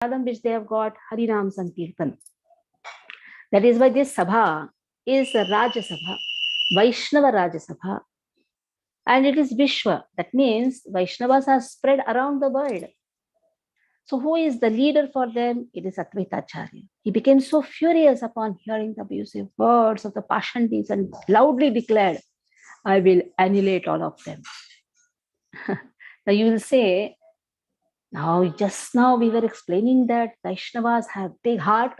which they have got Harinam Sankirtan. That is why this Sabha is a Raja Sabha, Vaishnava Raja Sabha. And it is Vishwa. That means Vaishnavas are spread around the world. So who is the leader for them? It is Advaita Acharya. He became so furious upon hearing the abusive words of the Pashandis and loudly declared, I will annihilate all of them. Now you will say, just now we were explaining that Vaishnavas have big heart,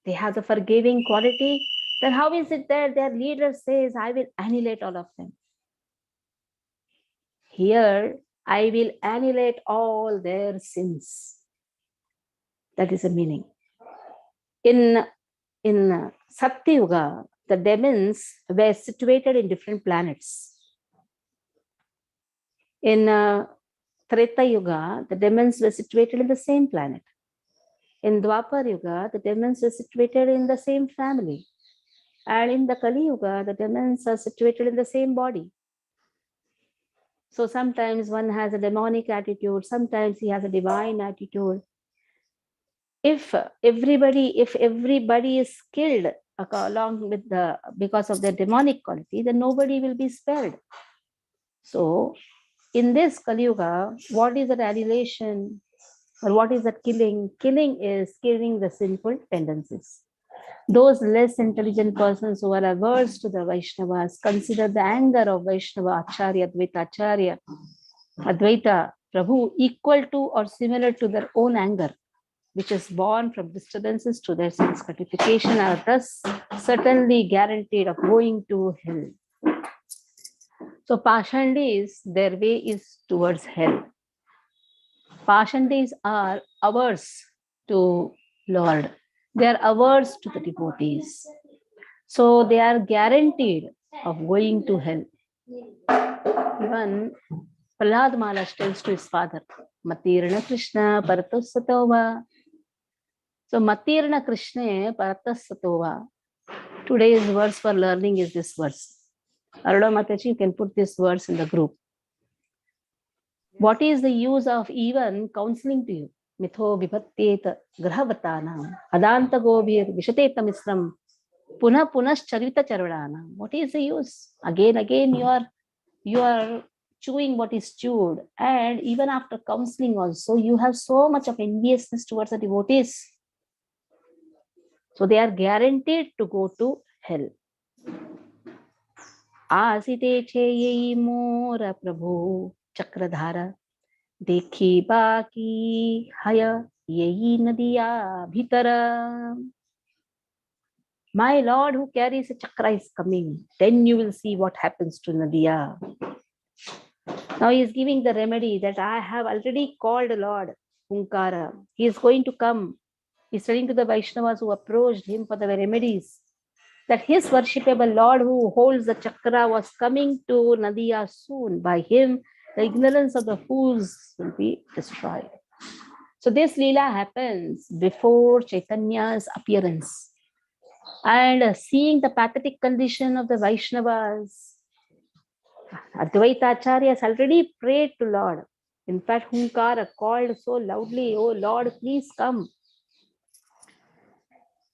they have the forgiving quality. Then how is it that their leader says, I will annihilate all of them? Here, I will annihilate all their sins. That is the meaning. In Satya Yuga, the demons were situated in different planets. In Treta Yuga, the demons were situated in the same planet. In Dwapar Yuga, the demons were situated in the same family. And in the Kali Yuga, the demons are situated in the same body. So sometimes one has a demonic attitude, sometimes he has a divine attitude. If everybody is killed along with because of their demonic quality, then nobody will be spared. So in this Kali Yuga, what is that annihilation? Or what is that killing? Killing is killing the sinful tendencies. Those less intelligent persons who are averse to the Vaishnavas consider the anger of Vaishnava Acharya, Advaita Acharya, Advaita Prabhu equal to or similar to their own anger, which is born from disturbances to their sense gratification, are thus certainly guaranteed of going to hell. So Pashandis, their way is towards hell. Pashandis are averse to Lord. They are averse to the devotees. So they are guaranteed of going to hell. Even Prahlad Maharaj tells to his father, Matirna Krishna Paratasatova. So Matirna Krishna Paratasatova. Today's verse for learning is this verse. Aruna Mataji, you can put this verse in the group. What is the use of even counseling to you? Mitho vibhatyet grahavatana adanta gobhir vishateta misram punah charvita charvadana. What is the use? Again you are chewing what is chewed, and even after counseling also you have so much of enviousness towards the devotees. So they are guaranteed to go to hell. Asite che mora prabhu chakradhara dekhi baki haya yehi nadiya bhitara. My Lord who carries a chakra is coming. Then you will see what happens to Nadiya. Now he is giving the remedy that I have already called Lord Hunkara. He is going to come. He is telling to the Vaishnavas who approached him for the remedies that his worshipable Lord who holds the chakra was coming to Nadiya soon. By him, the ignorance of the fools will be destroyed. So this Leela happens before Chaitanya's appearance. And seeing the pathetic condition of the Vaishnavas, Advaita Acharya has already prayed to Lord. In fact, Hunkara called so loudly, oh Lord, please come.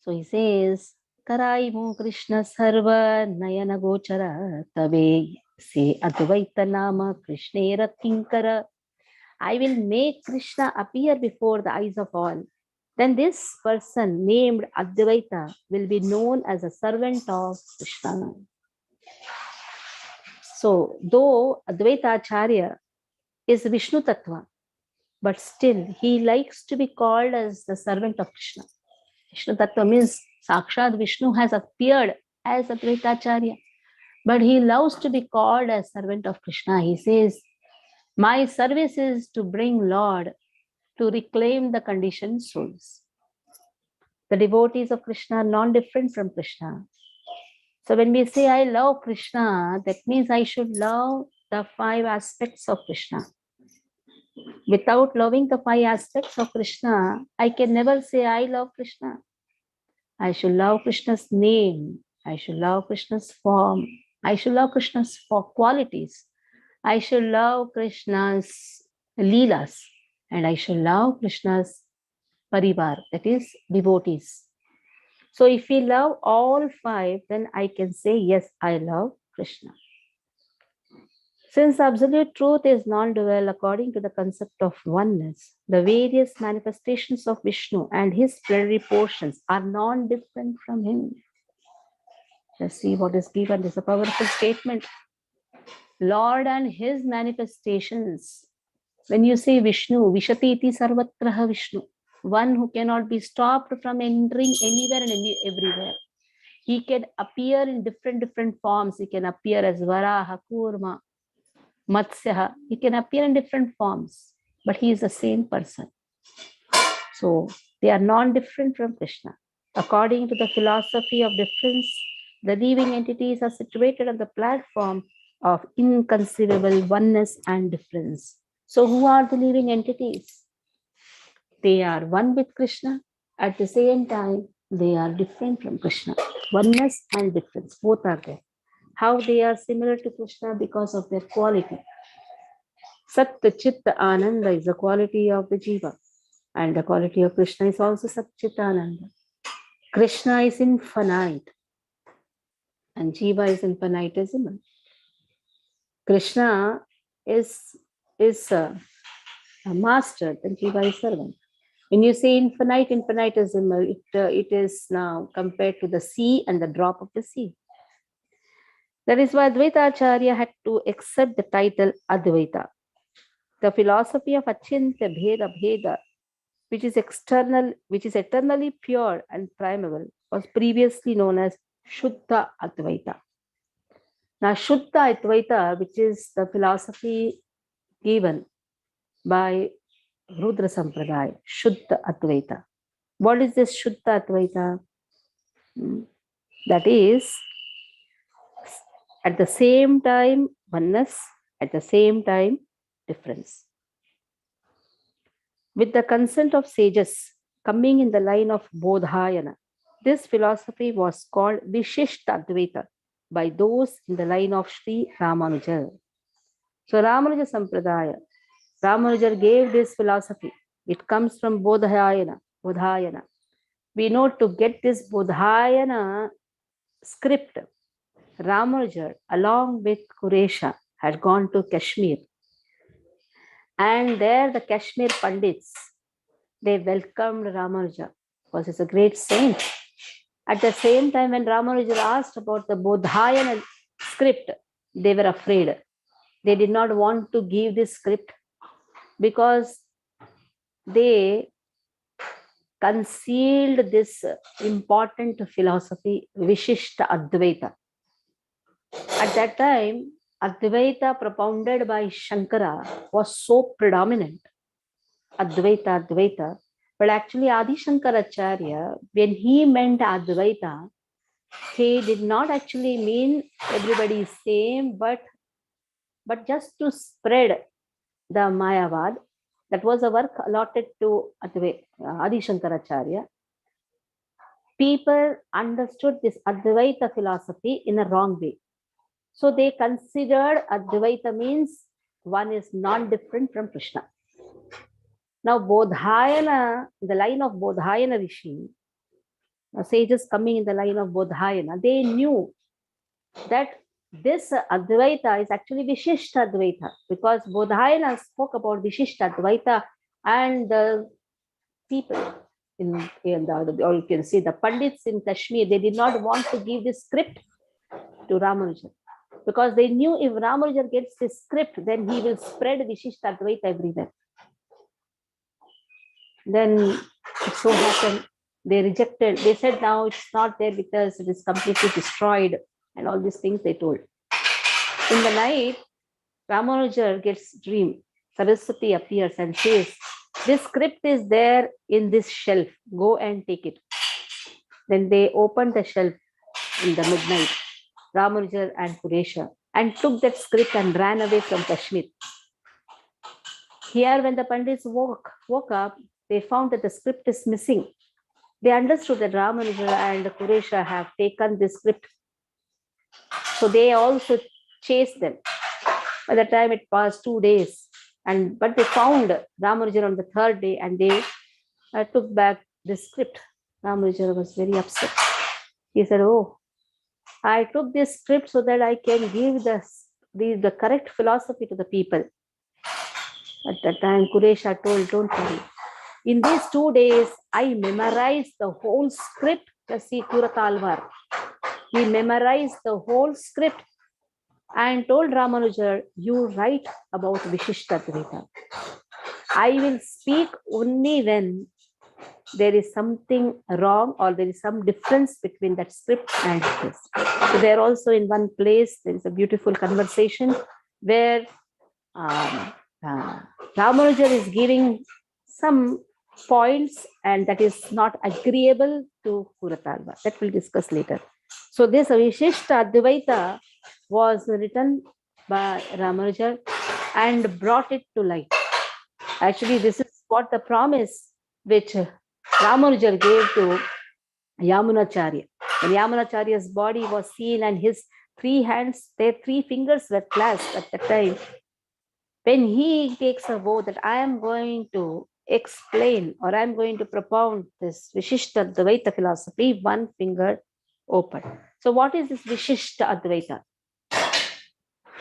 So he says, Karai mo Krishna sarva nayana gochara tabe se Advaita nama Krishnera kinkara. I will make Krishna appear before the eyes of all. Then this person named Advaita will be known as a servant of Krishna. So, though Advaita Acharya is Vishnu Tattva, but still he likes to be called as the servant of Krishna. Vishnu Tattva means Sakshat Vishnu has appeared as Advaita Acharya, but he loves to be called as servant of Krishna. He says, my service is to bring Lord to reclaim the conditioned souls. The devotees of Krishna are non-different from Krishna. So when we say I love Krishna, that means I should love the 5 aspects of Krishna. Without loving the 5 aspects of Krishna, I can never say I love Krishna. I should love Krishna's name. I should love Krishna's form. I should love Krishna's qualities. I should love Krishna's leelas. And I should love Krishna's parivar, that is devotees. So if we love all five, then I can say, yes, I love Krishna. Since absolute truth is non-dual according to the concept of oneness, the various manifestations of Vishnu and his plenary portions are non-different from him. Let's see what is given. This is a powerful statement. Lord and his manifestations. When you say Vishnu, Vishati iti sarvatraha Vishnu, one who cannot be stopped from entering anywhere and everywhere. He can appear in different forms. He can appear as Varaha, Kurma, Matsyaha. He can appear in different forms, but he is the same person. So they are non-different from Krishna. According to the philosophy of difference, the living entities are situated on the platform of inconceivable oneness and difference. So who are the living entities? They are one with Krishna. At the same time, they are different from Krishna. Oneness and difference, both are there. How they are similar to Krishna? Because of their quality. Sat, Chit, Ananda is the quality of the Jiva. And the quality of Krishna is also Sat, Chit, Ananda. Krishna is infinite. And Jiva is infinitesimal. Krishna is a master, then Jiva is servant. When you say infinite, infinitesimal, it is now compared to the sea and the drop of the sea. That is why Advaita Acharya had to accept the title Advaita. The philosophy of Achintya Bheda Bheda, which is eternally pure and primeval, was previously known as Shuddha Advaita. Now, Shuddha Advaita, which is the philosophy given by Rudra Sampradaya, Shuddha Advaita. What is this Shuddha Advaita? That is, at the same time, oneness, at the same time, difference. With the consent of sages coming in the line of Bodhayana, this philosophy was called Vishishta Advaita by those in the line of Sri Ramanuja. So Ramanuja Sampradaya, Ramanuja gave this philosophy. It comes from Bodhayana. We know to get this Bodhayana script, Ramanuja along with Kuresha had gone to Kashmir. And there the Kashmir Pandits, they welcomed Ramanuja because he's a great saint. At the same time, when Ramanuja asked about the Bodhayana script, they were afraid. They did not want to give this script because they concealed this important philosophy, Vishishta Advaita. At that time, Advaita propounded by Shankara was so predominant. Advaita. But actually, Adi Shankaracharya, when he meant Advaita, he did not actually mean everybody is same, but just to spread the Mayavad. That was a work allotted to Adi Shankaracharya. People understood this Advaita philosophy in a wrong way. So they considered Advaita means one is non-different from Krishna. Now, Bodhayana, the line of Bodhayana Rishi, sages coming in the line of Bodhayana, they knew that this Advaita is actually Vishishta Advaita, because Bodhayana spoke about Vishishta Advaita, and the people or you can see the Pandits in Kashmir, they did not want to give this script to Ramanuja, because they knew if Ramanuja gets this script, then he will spread Vishishta Advaita everywhere. Then it so happened, they rejected. They said, now it's not there with us, it is completely destroyed, and all these things they told. In the night, Ramanuja gets a dream. Saraswati appears and says, this script is there in this shelf, go and take it. Then they opened the shelf in the midnight, Ramanuja and Kuresha, and took that script and ran away from Kashmir. Here, when the Pandits woke up, they found that the script is missing. They understood that Ramanuja and Kuresha have taken this script. So they also chased them. By the time it passed 2 days, but they found Ramanuja on the third day, and they I took back this script. Ramanuja was very upset. He said, "Oh, I took this script so that I can give the correct philosophy to the people." At that time, Kuresha told, "Don't worry. In these 2 days, I memorized the whole script." Just see Kuratalvar. He memorized the whole script and told Ramanuja, "You write about Vishishtadvaita. I will speak only when there is something wrong or there is some difference between that script and this." So there also in one place, there is a beautiful conversation where Ramanuja is giving some points and that is not agreeable to Kuratalva. That we'll discuss later. So this Vishishta Advaita was written by Ramanuja and brought it to light. Actually, this is what the promise which Ramanuja gave to Yamunacharya. When Yamunacharya's body was seen and his 3 hands, their 3 fingers were clasped at the time, when he takes a vow that I am going to explain or I am going to propound this Vishishta Advaita philosophy, 1 finger open. So what is this Vishishta Advaita?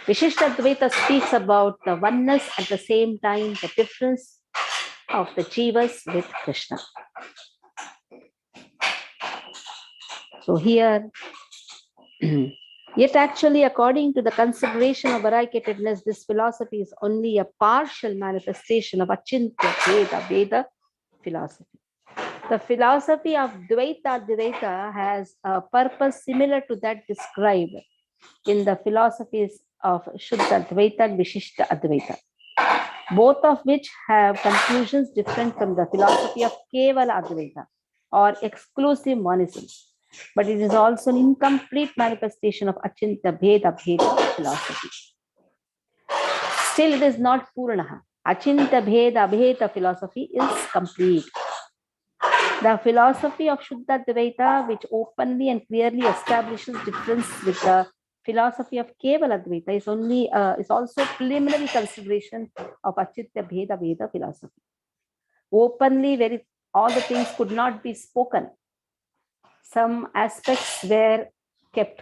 Vishishta Advaita speaks about the oneness at the same time, the difference of the Jivas with Krishna. So here, yet actually, according to the consideration of variegatedness, this philosophy is only a partial manifestation of Achintya Veda philosophy. The philosophy of Dvaita Advaita has a purpose similar to that described in the philosophies of Shuddha Advaita and Vishishta Advaita, both of which have conclusions different from the philosophy of Kevala Advaita or exclusive monism. But it is also an incomplete manifestation of Achintya Bheda philosophy. Still, it is not Purnaha. Achintya Bheda philosophy is complete. The philosophy of Shuddha Advaita, which openly and clearly establishes difference with the philosophy of Kevala Advaita, is also preliminary consideration of Achintya Bheda philosophy. Openly, where all the things could not be spoken, some aspects were kept.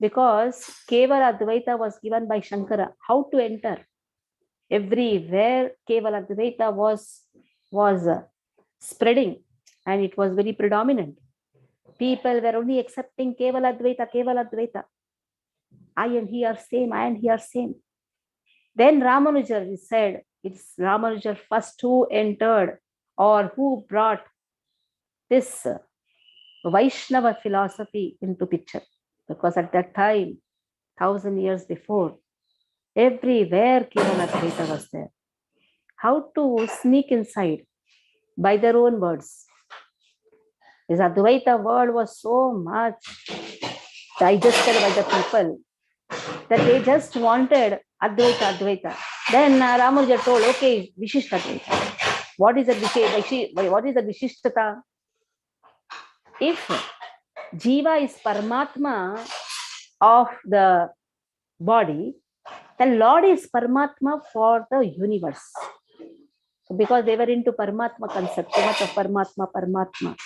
Because Kevala Advaita was given by Shankara, how to enter. Everywhere Kevala Advaita was spreading and it was very predominant. People were only accepting Kevala Advaita. I and he are same, I and he are same. Then Ramanuja said, it's Ramanuja first who entered or who brought this Vaishnava philosophy into picture. Because at that time, 1,000 years before, everywhere Kevala Advaita was there. How to sneak inside? By their own words. This Advaita word was so much digested by the people that they just wanted Advaita. Then Ramanuja told, okay, Vishishta Advaita. What is the Vishishtata? If Jiva is Paramatma of the body, then Lord is Paramatma for the universe. So because they were into Paramatma concept, so much of Paramatma.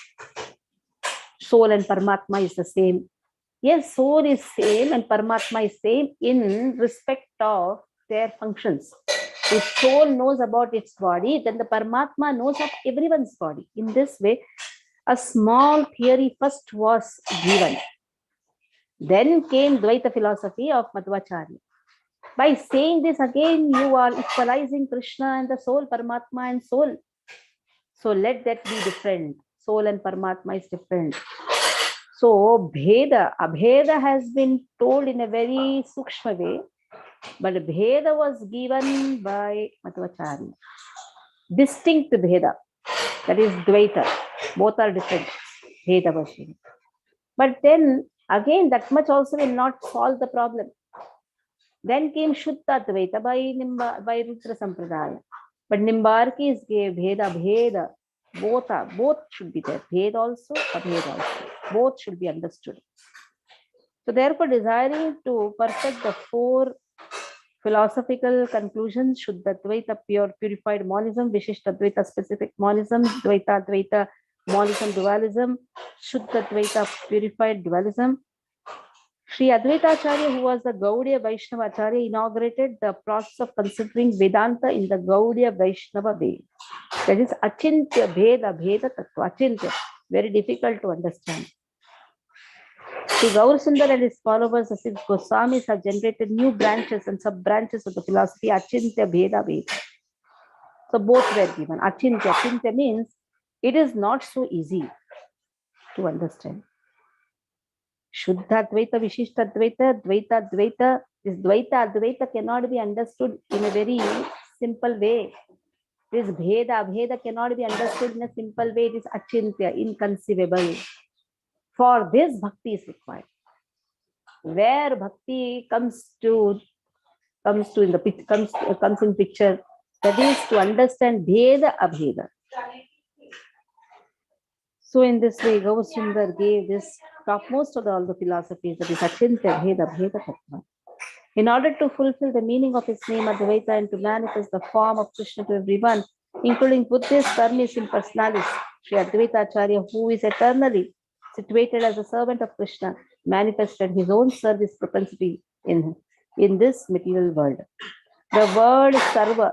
Soul and Paramatma is the same. Yes, soul is same and Paramatma is same in respect of their functions. If soul knows about its body, then the Paramatma knows of everyone's body. In this way, a small theory first was given. Then came Dvaita philosophy of Madhvacharya. By saying this again, you are equalizing Krishna and the soul, Paramatma and soul. So let that be different. Soul and Paramatma is different. So Abheda has been told in a very sukshma way, but Bheda was given by Madhvacharya. Distinct Bheda, that is Dvaita. Both are different. Bheda was given. But then again, that much also will not solve the problem. Then came Shuddha Advaita by Rudra Sampradaya. But Nimbarkis gave Bheda. Both should be there. Bhed also, Abhed also. Both should be understood. So therefore, desiring to perfect the 4 Philosophical conclusions: Shuddha Dvaita, pure purified monism; Vishishta Dvaita, specific monism; Dvaita Dvaita, monism dualism; Shuddha Dvaita, purified dualism. Sri Advaita Acharya, who was the Gaudiya Vaishnava Acharya, inaugurated the process of considering Vedanta in the Gaudiya Vaishnava way. That is Achintya Bheda Bheda Tattva. Achintya, very difficult to understand. Sri Gaur Sundar and his followers, the six Goswamis, have generated new branches and sub-branches of the philosophy Achintya Bheda Bheda. So both were given. Achintya. Achintya means it is not so easy to understand. Shuddha Dvaita, Vishishta Dvaita, Dvaita Dvaita. This Dvaita Advaita cannot be understood in a very simple way. This Bheda Bheda cannot be understood in a simple way. It is Achintya, inconceivable. For this, bhakti is required. Where bhakti comes in picture, that is to understand Bheda Abheda. So in this way, Gaur Sundar gave this topmost of all the philosophies, that is Achintya Bheda Bheda Tattva. In order to fulfill the meaning of his name Advaita and to manifest the form of Krishna to everyone, including Buddhist, Burmese, impersonalis, Sri Advaita Acharya, who is eternally situated as a servant of Krishna, manifested his own service propensity in this material world. The word Sarva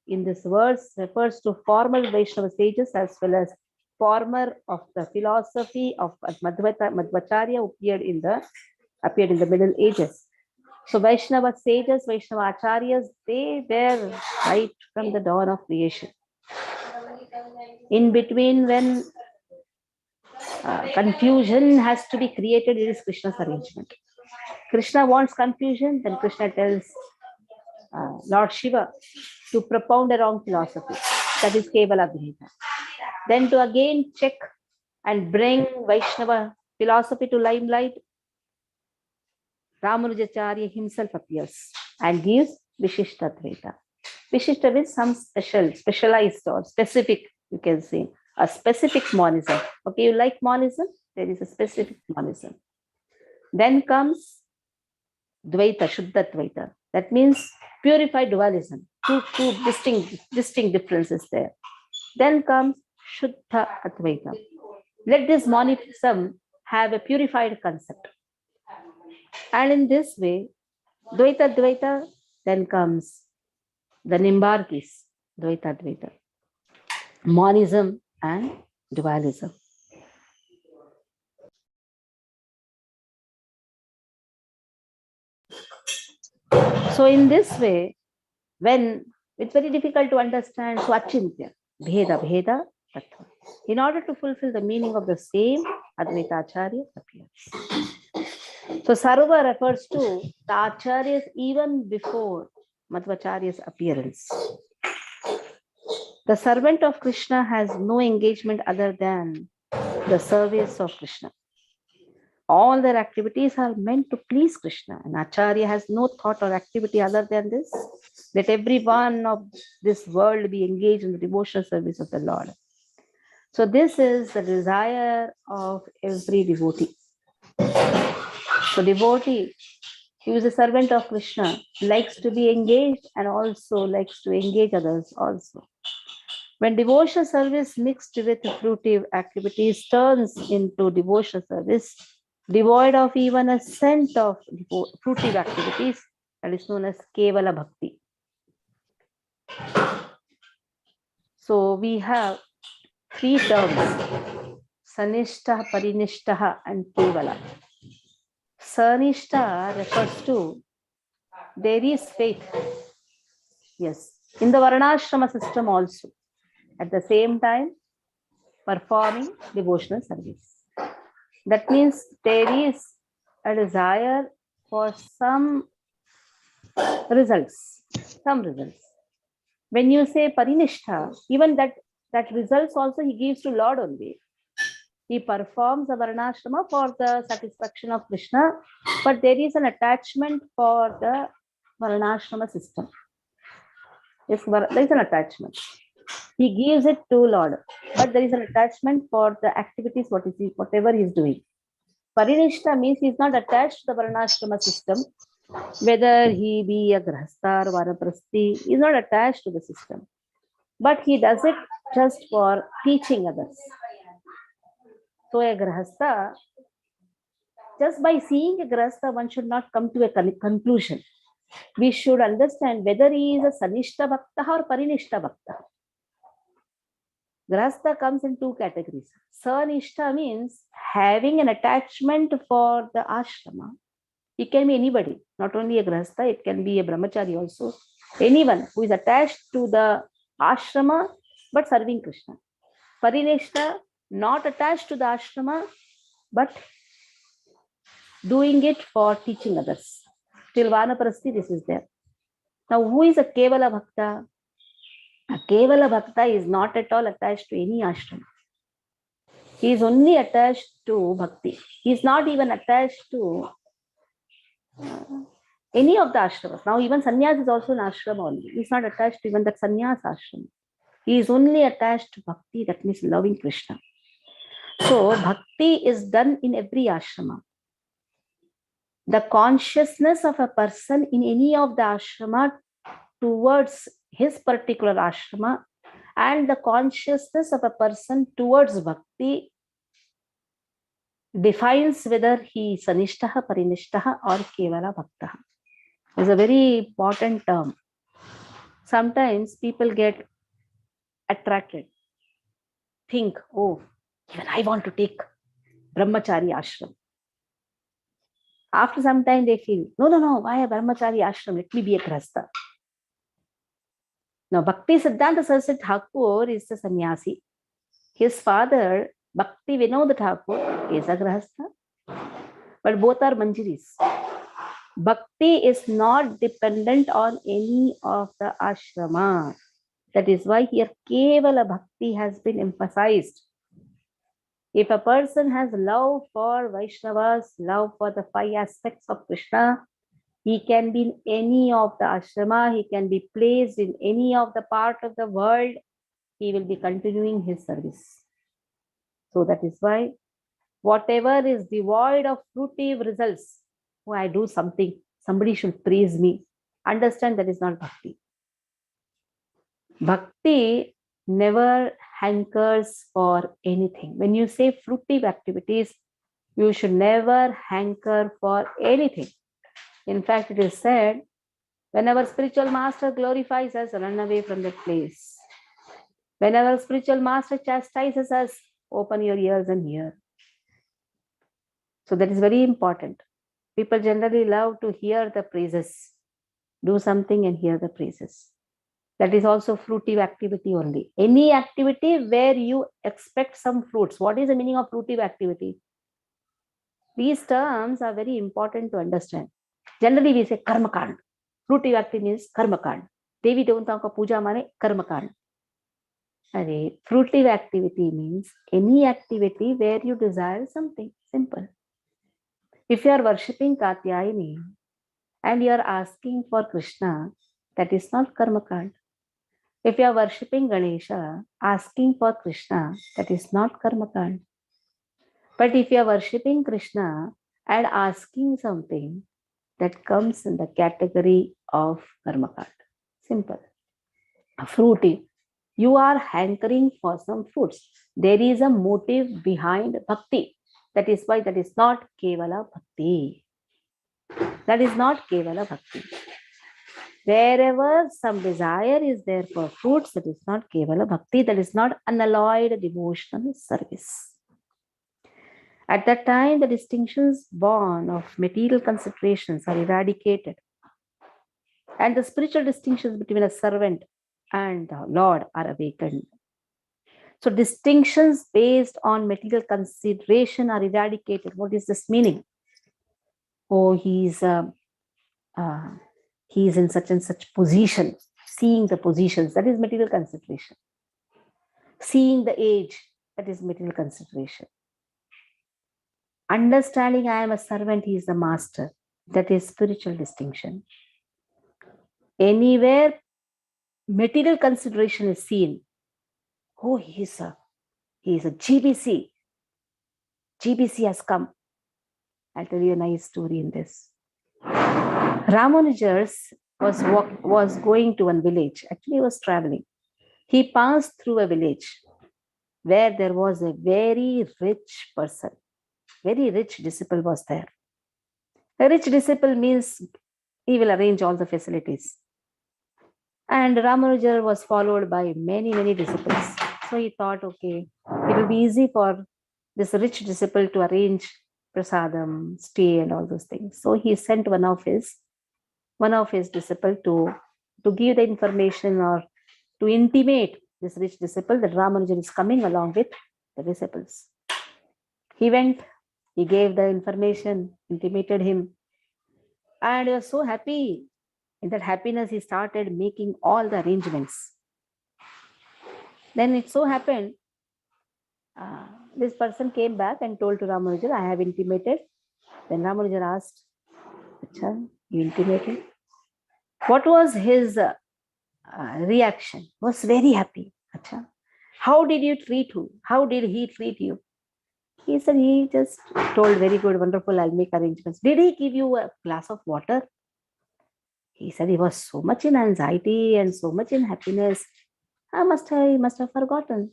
in this verse refers to formal Vaishnava sages as well as former of the philosophy of Madhvacharya appeared in the Middle Ages. So Vaishnava sages, Vaishnava acharyas, they were right from the dawn of creation. In between, when confusion has to be created, it is Krishna's arrangement. Krishna wants confusion, then Krishna tells Lord Shiva to propound a wrong philosophy. That is Kevala Bheda. Then to again check and bring Vaishnava philosophy to limelight, Ramanujacharya himself appears and gives Vishishta Dvaita. Vishishta is some specialized or specific, you can say, a specific monism. Okay, you like monism? There is a specific monism. Then comes Dvaita, Shuddha Dvaita. That means purified dualism. Two distinct differences there. Then comes Shuddha Advaita. Let this monism have a purified concept. And in this way, Dvaita Dvaita, then comes the Nimbarkis, Dvaita Dvaita, monism and dualism. So in this way, when it's very difficult to understand, so Achintya, Bheda, Bheda, Tattva. In order to fulfill the meaning of the same, Advaita Acharya appears. So Sarva refers to the Acharyas even before Madhvacharya's appearance. The servant of Krishna has no engagement other than the service of Krishna. All their activities are meant to please Krishna, and Acharya has no thought or activity other than this. Let everyone of this world be engaged in the devotional service of the Lord. So this is the desire of every devotee. So devotee, who is a servant of Krishna, likes to be engaged and also likes to engage others also. When devotional service mixed with fruitive activities turns into devotional service, devoid of even a scent of fruitive activities, that is known as Kevala Bhakti. So we have three terms, Sanishta, Parinishta and Kevala. Sanishta refers to there is faith. Yes, in the Varnashrama system also. At the same time, performing devotional service. That means there is a desire for some results. When you say Parinishta, even that results also he gives to Lord only. He performs the Varnashrama for the satisfaction of Krishna, but there is an attachment for the Varnashrama system. Yes, there is an attachment. He gives it to Lord, but there is an attachment for the activities, whatever he is doing. Parinishta means he is not attached to the Varnashrama system, Whether he be a grahastha or vanaprasthi, he is not attached to the system. But he does it just for teaching others. So a grahastha, just by seeing a grahastha, one should not come to a conclusion. We should understand whether he is a sanishta bhakta or parinishta bhakta. Grahastha comes in two categories. Sanishta means having an attachment for the ashrama. It can be anybody, not only a grahastha, it can be a brahmachari also. Anyone who is attached to the ashrama but serving Krishna. Parinishta, not attached to the ashrama but doing it for teaching others. Till vanaprasthi, this is there. Now, who is a Kevala Bhakta? A Kevala Bhakta is not at all attached to any ashrama. He is only attached to bhakti. He is not even attached to any of the ashramas. Now, even sannyas is also an ashrama only. He is not attached to even that sannyas ashrama. He is only attached to bhakti, that means loving Krishna. So, bhakti is done in every ashrama. The consciousness of a person in any of the ashrama towards his particular ashrama and the consciousness of a person towards bhakti defines whether he is sanishtaha, parinishtaha or kevala bhaktaha. It's a very important term. Sometimes people get attracted, think, oh, even I want to take brahmachari ashram. After some time they feel, no, why a brahmachari ashram? Let me be a grahastha. Now, Bhakti Siddhanta Saraswati Thakur is a sannyasi. His father, Bhakti Vinod Thakur, is a grahastha. But both are manjiris. Bhakti is not dependent on any of the ashrama. That is why here Kevala Bhakti has been emphasized. If a person has love for Vaishnavas, love for the 5 aspects of Krishna, he can be in any of the ashrama, he can be placed in any of the part of the world, he will be continuing his service. So that is why whatever is devoid of fruitive results, oh, I do something, somebody should praise me. Understand that is not bhakti. Bhakti never hankers for anything. When you say fruitive activities, you should never hanker for anything. In fact, it is said, when our spiritual master glorifies us, run away from that place. When our spiritual master chastises us, open your ears and hear. So that is very important. People generally love to hear the praises. Do something and hear the praises. That is also fruitive activity only. Any activity where you expect some fruits. What is the meaning of fruitive activity? These terms are very important to understand. Generally we say karma kand. Fruitive activity means karma kand. Devi Devantao ka puja mane karma kand. Fruitive activity means any activity where you desire something. Simple. If you are worshipping Katyayani and you are asking for Krishna, that is not karma kand. If you are worshipping Ganesha, asking for Krishna, that is not karma kand. But if you are worshipping Krishna and asking something, that comes in the category of karma kand. Simple. Fruitive. You are hankering for some fruits. There is a motive behind bhakti. That is why that is not kevala bhakti. That is not kevala bhakti. Wherever some desire is there for fruits, that is not kevala bhakti. That is not unalloyed devotional service. At that time, the distinctions born of material considerations are eradicated. And the spiritual distinctions between a servant and the Lord are awakened. So distinctions based on material consideration are eradicated. What is this meaning? Oh, he's in such and such position. Seeing the positions, that is material consideration. Seeing the age, that is material consideration. Understanding I am a servant, he is the master, that is spiritual distinction. Anywhere material consideration is seen, oh, he is a GBC. GBC has come. I'll tell you a nice story in this. Ramanujar was going to one village. Actually, he was traveling. He passed through a village where there was a very rich person. Very rich disciple was there. A rich disciple means he will arrange all the facilities. And Ramanujar was followed by many, many disciples. So he thought, okay, it will be easy for this rich disciple to arrange prasadam, stay, and all those things. So he sent one of his disciple to give the information or to intimate this rich disciple that Ramanujan is coming along with the disciples. He went, he gave the information, intimated him, and he was so happy. In that happiness, he started making all the arrangements. Then it so happened, this person came back and told to Ramanujan, I have intimated. Then Ramanujan asked, Acha, you intimated? What was his reaction? Was very happy. Acha. How did you treat him? How did he treat you? He said, he just told, very good, wonderful, I'll make arrangements. Did he give you a glass of water? He said he was so much in anxiety and so much in happiness. He must have forgotten.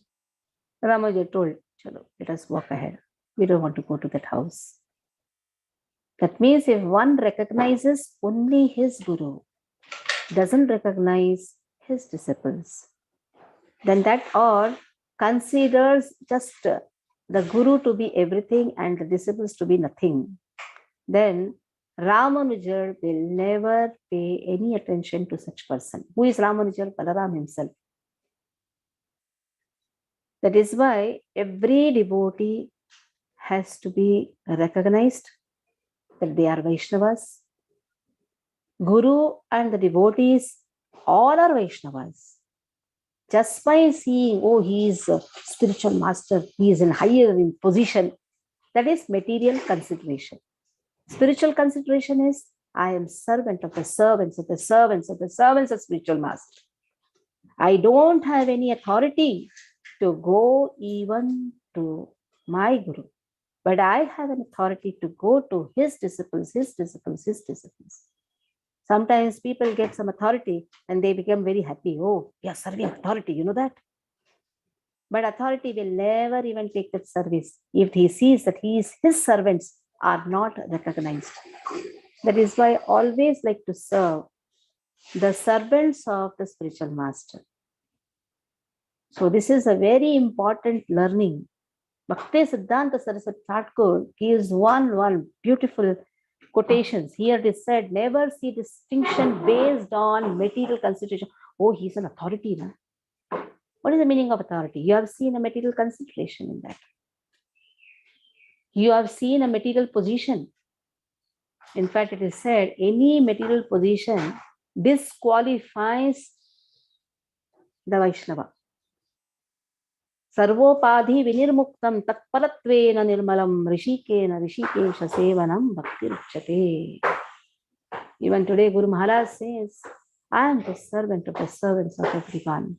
Ramanuja told, Chalo, let us walk ahead. We don't want to go to that house. That means if one recognizes only his guru, doesn't recognize his disciples, then that or considers just the guru to be everything and the disciples to be nothing, then Ramanuja will never pay any attention to such person. Who is Ramanuja? Balaram himself. That is why every devotee has to be recognized that they are Vaishnavas. Guru and the devotees all are Vaishnavas. Just by seeing, oh, he is a spiritual master, he is in higher in position, that is material consideration. Spiritual consideration is, I am servant of the servants of the servants of the servants of spiritual master. I don't have any authority to go even to my guru, but I have an authority to go to his disciples, his disciples, his disciples. Sometimes people get some authority and they become very happy. Oh, we are serving authority, you know that? But authority will never even take that service if he sees that his servants are not recognized. That is why I always like to serve the servants of the spiritual master. So this is a very important learning. Bhakti Siddhanta Saraswati Thakur gives one beautiful quotations. Here it is said, never see distinction based on material consideration. Oh, he's an authority. Na? What is the meaning of authority? You have seen a material consideration in that. You have seen a material position. In fact, it is said, any material position disqualifies the Vaishnava. Sarvopadhi vinirmuktam tatparatvena nirmalam rishikena rishikesha sevanam bhakti ruchyate. Even today, Guru Maharaj says, I am the servant of the servants of everyone.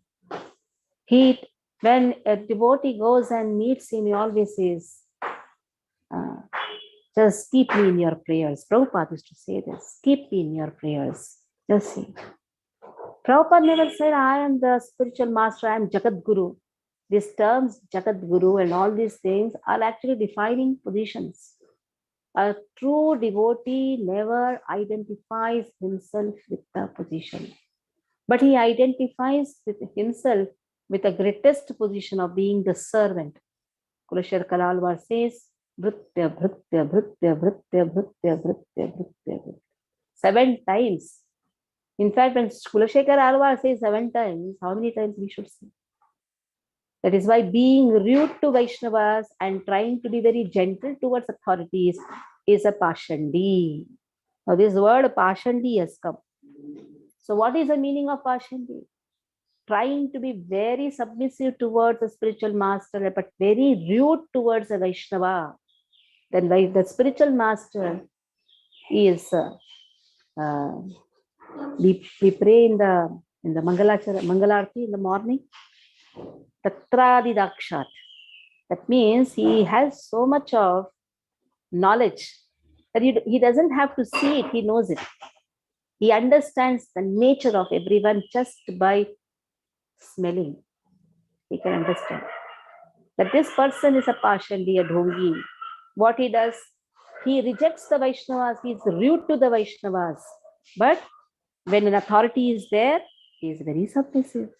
When a devotee goes and meets him, he always says, just keep me in your prayers. Prabhupada used to say this, keep me in your prayers. Just see. Prabhupada never said, I am the spiritual master, I am Jagat Guru. These terms, Jagat Guru and all these things are actually defining positions. A true devotee never identifies himself with the position, but he identifies with himself with the greatest position of being the servant. Kulashar Kalalwar says, Bhritya, Bhritya, Bhritya, Bhritya, Bhritya, Bhritya, Bhritya. 7 times. In fact, when Kulashekar Alwar says 7 times, how many times we should say? That is why being rude to Vaishnavas and trying to be very gentle towards authorities is a Pashandi. Now this word Pashandi has come. So what is the meaning of Pashandi? Trying to be very submissive towards a spiritual master, but very rude towards a Vaishnava. Then the spiritual master is, we pray in the Mangalarti in the morning, Tatradi Dakshat. That means he has so much of knowledge that he doesn't have to see it, he knows it. He understands the nature of everyone just by smelling. He can understand that this person is a Pashandi, a Dhongi. What he does, he rejects the Vaishnavas, he is rude to the Vaishnavas. But when an authority is there, he is very submissive.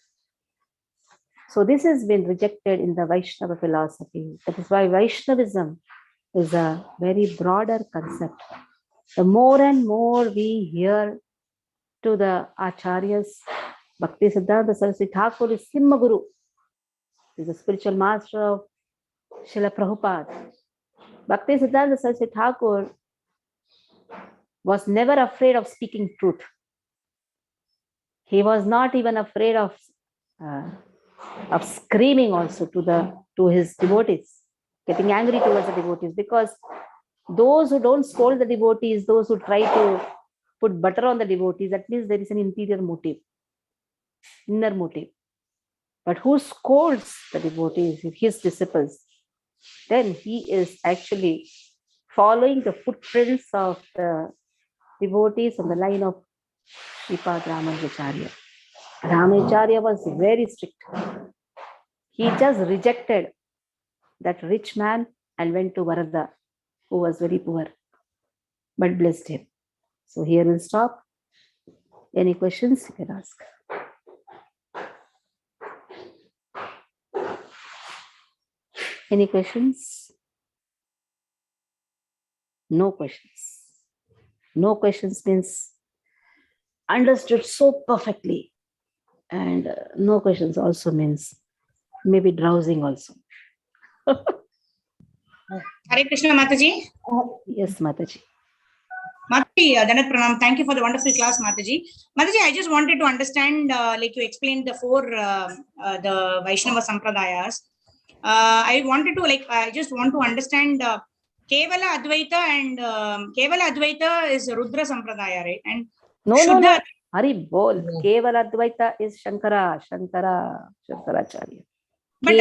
So this has been rejected in the Vaishnava philosophy. That is why Vaishnavism is a very broader concept. The more and more we hear to the Acharyas, Bhakti Siddhanta Saraswati Thakur is Simha Guru. He is the spiritual master of Srila Prabhupada. Bhakti Siddhanta Saraswati Thakur was never afraid of speaking truth. He was not even afraid of screaming also to his devotees, getting angry towards the devotees, because those who don't scold the devotees, those who try to put butter on the devotees, that means there is an inner motive. But who scolds the devotees, his disciples, then he is actually following the footprints of the devotees on the line of Sripad Ramanujacharya. Ramanujacharya was very strict. He just rejected that rich man and went to Varada, who was very poor, but blessed him. So here we'll stop. Any questions you can ask. Any questions? No questions. No questions means understood so perfectly. And no questions also means maybe drowsing also. Hare Krishna, Mataji. Yes, Mataji. Mataji, Danat Pranam, thank you for the wonderful class, Mataji. Mataji, I just wanted to understand, like you explained the four, the Vaishnava Sampradayas. I just want to understand Kevala Advaita and Kevala Advaita is Rudra Sampradaya, right? And no. Hari bol. Kevala Advaita is Shankaracharya. But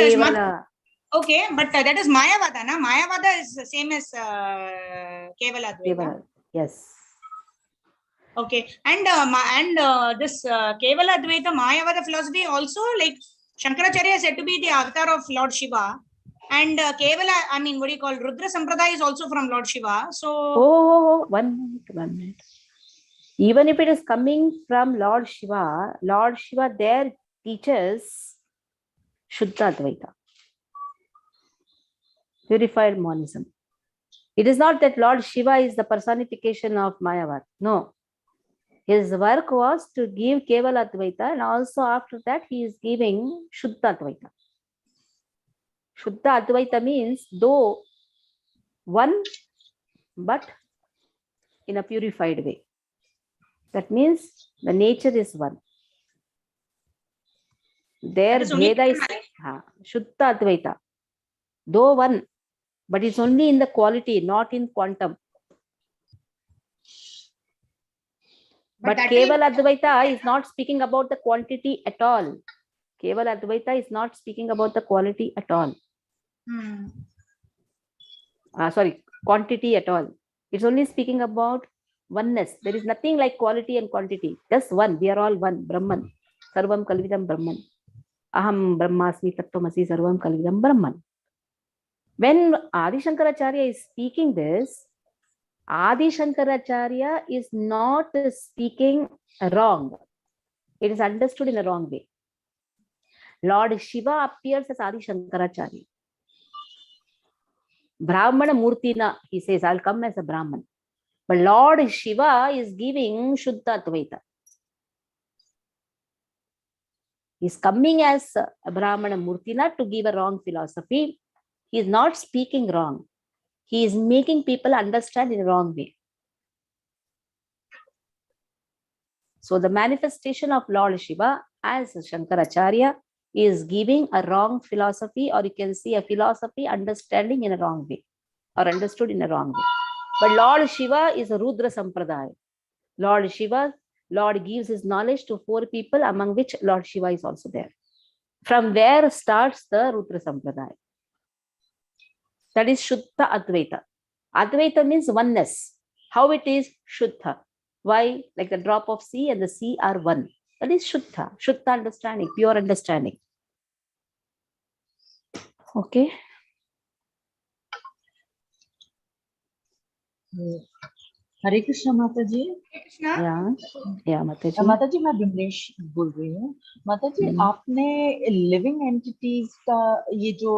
okay, but that is Mayavada, na? Mayavada is the same as Kevala Advaita. Yes. Okay, and this Kevala Advaita Mayavada philosophy also, like Shankaracharya is said to be the avatar of Lord Shiva, and Kevala, I mean, what do you call, Rudra Sampradaya is also from Lord Shiva. So, one minute. Even if it is coming from Lord Shiva there teaches Shuddha Advaita, purified monism. It is not that Lord Shiva is the personification of Mayavad. No. His work was to give Kevala Advaita, and also after that he is giving Shuddha Advaita. Shuddha Advaita means though one, but in a purified way. That means the nature is one. Their Bheda is Shuddha Advaita. Though one, but it's only in the quality, not in quantum. But Kevala Advaita is not speaking about the quantity at all. Kevala Advaita is not speaking about the quality at all. Quantity at all. It's only speaking about oneness. There is nothing like quality and quantity. Just one. We are all one. Brahman. Sarvam Kalvidam Brahman. Aham Brahmasmi Tattvamasi Sarvam Kalvidam Brahman. When Adi Shankaracharya is speaking this, Adi Shankaracharya is not speaking wrong. It is understood in a wrong way. Lord Shiva appears as Adi Shankaracharya. Brahmana Murtina, he says, I'll come as a Brahman. But Lord Shiva is giving Shuddha Advaita. He's coming as a Brahmana Murtina to give a wrong philosophy. He is not speaking wrong. He is making people understand in a wrong way. So the manifestation of Lord Shiva as Shankaracharya is giving a wrong philosophy, or you can see a philosophy understanding in a wrong way or understood in a wrong way. But Lord Shiva is a Rudra Sampradaya. Lord Shiva, Lord gives his knowledge to four people, among which Lord Shiva is also there. From where starts the Rudra Sampradaya. That is Shuddha Advaita. Advaita means oneness. How it is? Shuddha. Why? Like the drop of sea and the sea are one. That is Shuddha. Shuddha understanding, pure understanding. Okay. हरे कृष्ण माता जी। Krishna. या माता जी। माता जी मैं विमलेश बोल रही हूँ। माता जी आपने लिविंग एंटिटीज का ये जो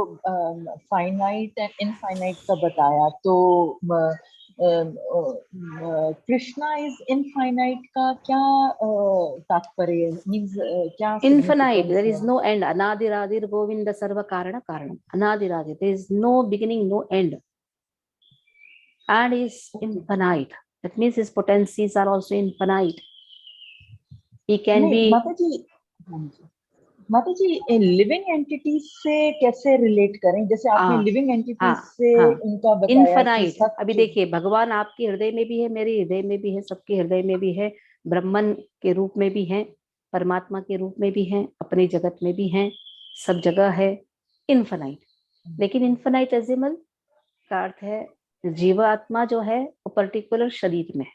फाइनाइट एंड इनफाइनाइट का बताया, तो कृष्णा इज इनफाइनाइट का क्या तात्पर्य, मींस क्या Infinite, there significance is no end. Anadiradir Govinda Sarva Karana Karanam. Anadiradir, there is no beginning, no end. And is infinite. That means his potencies are also infinite. He can be. माता जी living entities से कैसे relate करें? जैसे आपने living entities से उनका बताया infinite. अभी देखिए, भगवान आपके हृदय में भी है, मेरे हृदय में भी है, सबके हृदय में भी है, ब्रह्मन के रूप में भी है, परमात्मा के रूप में भी है, अपने जगत में भी है, सब जगह है, इनफाइनाइट। लेकिन इनफाइनाइटेसिमल का अर्थ है जीवात्मा जो है वो पर्टिकुलर शरीर में,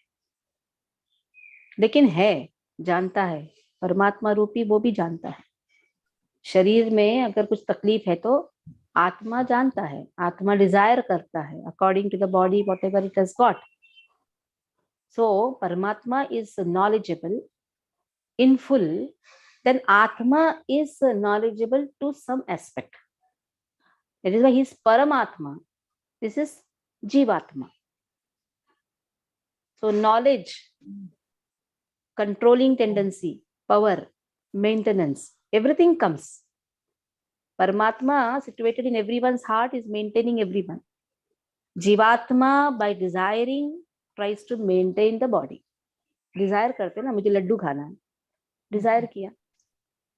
लेकिन है, जानता है, परमात्मा रूपी वो भी जानता है। शरीर में अगर कुछ तकलीफ है तो आत्मा जानता है, आत्मा डिजायर करता है according to the body whatever it has got. So परमात्मा is knowledgeable in full, then आत्मा is knowledgeable to some aspect. That is why he is Paramatma. This is Jivatma. So knowledge, controlling tendency, power, maintenance, everything comes. Paramatma situated in everyone's heart is maintaining everyone. Jivatma by desiring tries to maintain the body. Desire करते ना, मुझे लड्डू खाना है, Dzire किया,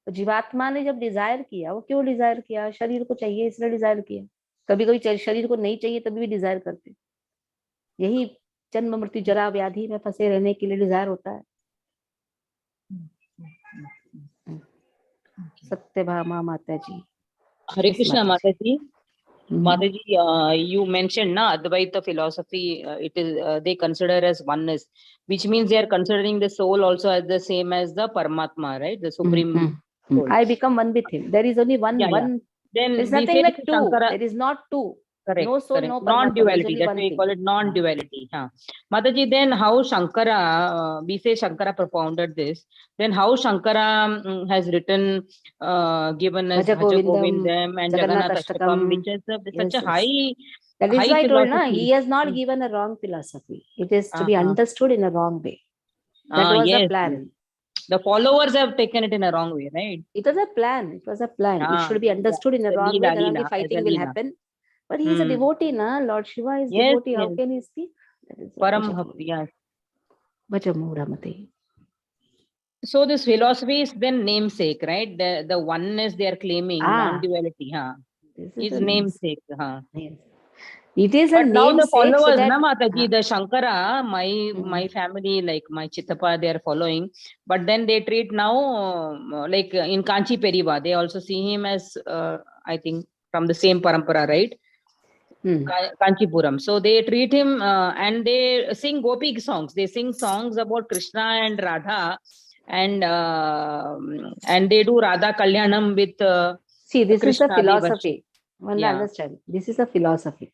तो जीवात्मा ने जब डिजायर किया, वो क्यों डिजायर किया? शरीर को चाहिए इसलिए डिजायर किया। कभी कभी शरीर को नहीं चाहिए तभी भी डिजायर करते, यही जन्म मृत्यु जरा व्याधि में फंसे रहने के लिए डिजायर होता है। सत्यभामा माता जी। हरे कृष्णा माता जी। Mata ji, you mentioned na Advaita philosophy, it is they consider as oneness, which means they are considering the soul also as the same as the Paramatma, right? The supreme soul. I become one with him. There is only one. Yeah. Then there is nothing like two. Shankara, there is not two. Correct. No soul, correct. no Paramatma. Non-duality. That's why we call it non-duality. Mata ji, then how Shankara, we say Shankara propounded this. Then how Shankara has written, given us Bhaja Govindam and Jagannath Ashtakam, which is such a high. That is why I told na, he has not Hmm. given a wrong philosophy. It is to be understood in a wrong way. That was yes, the plan. yes. The followers have taken it in a wrong way, right? It was a plan. It was a plan. It should be understood in a wrong way. Then only fighting will happen. But he is a devotee, na? Lord Shiva is devotee. How can he speak? Param Bhakti, yes. Bhajamuramate. So this philosophy is then namesake, right? The oneness they are claiming, non-duality, is namesake. Yes. It is a but now the namesake. followers, So that, na Mataji, the Shankara, my family, like my Chittappa, they are following. But then they treat now, like in Kanchi Periva, they also see him as, I think, from the same parampara, right? Kanchipuram. So they treat him and they sing Gopi songs. They sing songs about Krishna and Radha, and they do Radha Kalyanam with see, this Krishna, is a philosophy. One understand. This is a philosophy.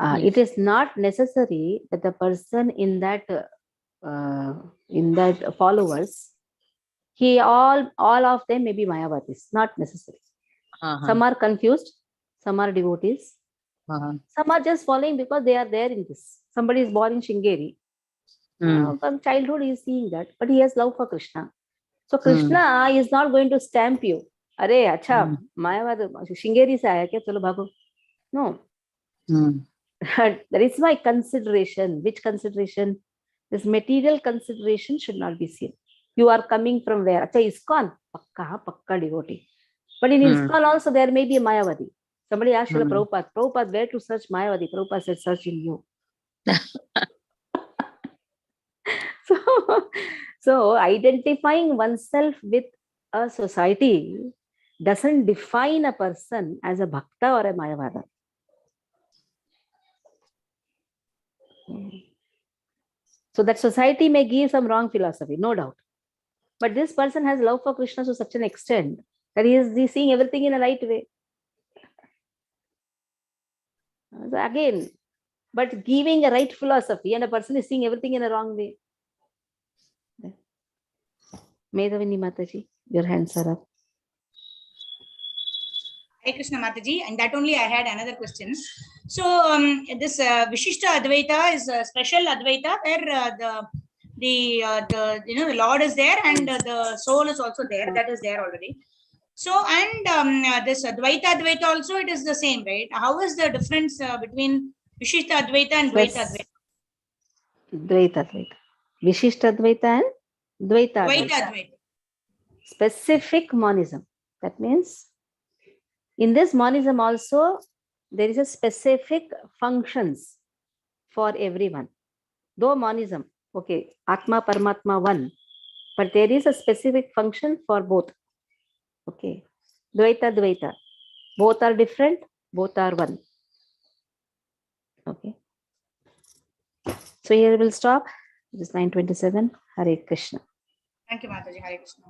It is not necessary that the person in that followers, all of them may be Mayavadis. Not necessary. Some are confused. Some are devotees. Some are just following because they are there in this. Somebody is born in Shringeri. From childhood he is seeing that, but he has love for Krishna. So Krishna is not going to stamp you. अरे अच्छा मायावाद श्रृंगेरी से आया क्या, चलो भागो. No. That is my consideration. Which consideration? This material consideration should not be seen. You are coming from where? Acha, ISKCON. Pakka devotee. But in ISKCON also there may be a Mayavadi. Somebody asked the Prabhupada, where to search Mayavadi? Prabhupada said, search in you. So identifying oneself with a society doesn't define a person as a Bhakta or a Mayavada. So that society may give some wrong philosophy, no doubt. But this person has love for Krishna to such an extent that he is seeing everything in a right way. So again, but giving a right philosophy and a person is seeing everything in a wrong way. Medhavini Mataji, your hands are up. Hare Krishna Mataji, and that only I had another question. So this Vishishta Advaita is a special Advaita where the Lord is there and the soul is also there. That is there already. So and this Advaita also, it is the same, right? How is the difference between Vishishta Advaita and Dvaita Advaita? Dvaita Advaita. Vishishta Advaita and Dvaita Dvaita Advaita. Advaita. Specific monism. That means in this monism also there is a specific functions for everyone. Though monism, okay, Atma Paramatma one, but there is a specific function for both. Okay, Dvaita Dvaita. Both are different, both are one. Okay. So here we'll stop. It is 9:27. Hare Krishna. Thank you, Mataji. Hare Krishna.